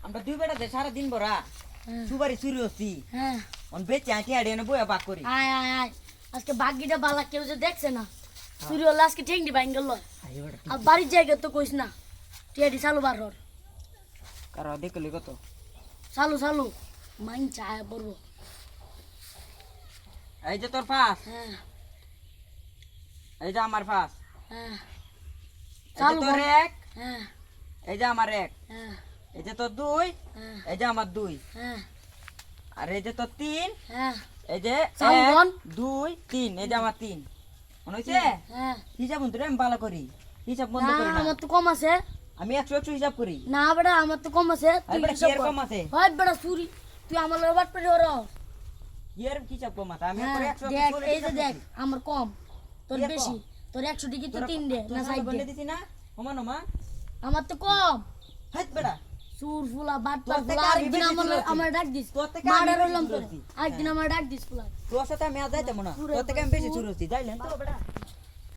আমরা দুই বেটাতে সারা দিন ভরা সুবারি চুরি হচ্ছি হ্যাঁ অন বেচে আঁটি আড়ে এনে বইয়া বাক করি আয় আয় আয় আজকে বাগিটা বালা কেউ যে দেখছে না চুরি হলে আজকে ঠেংটি ভাঙ গেল আর বাড়ির জায়গা তো কইস না টিয়াডি চালু বার হর কারো দেখলি কত চালু চালু মাইন চায় পড়বো এই যে তোর পাস হ্যাঁ এই যে আমার পাস হ্যাঁ এই যে চালু তোর কর। এক হ্যাঁ এই যে আমার এক হ্যাঁ এই যে তোর দুই হ্যাঁ এই যে আমার দুই হ্যাঁ আর এই যে তোর তিন হ্যাঁ এই যে চালু এক, বল। দুই তিন এই যে আমার তিন মনে হয়েছে হ্যাঁ হিসাব বন্ধু আমি ভালো করি হিসাব বন্ধ না করি না আমার তো কম আছে আমি 100 হিসাব করি না বেটা আমার তো কম আছে আর তুই বেটা হিসাব কি এর কর। কম আছে হয় বেটা চুরি তুই আমার লগে বাট পেরে হর কি এর হিসাব কম আছে আমি হ্যাঁ, করে 100 দেখ এই যে দেখ আমার কম তোর কি এর বেশি কম? তোর 100 টিকি তো 3 দে না সাইড দে দিছি না ওমা নোমা আমার তো কম হাত বেটা সুর ফুলা বাট তোর থেকে ফুলা আমি আরেকদিন বেশি আমার চুরি করছি। আমার ডাক দিস তোর থেকে মার্ডার আমি বেশি হইলাম চুরি তোর করছি। আরেকদিন আমার ডাক দিস ফুলা তোর সাথে আমি আজ যাইতাম না তোর থেকে আমি বেশি চুরি হচ্ছি যাইলেন তো বেটা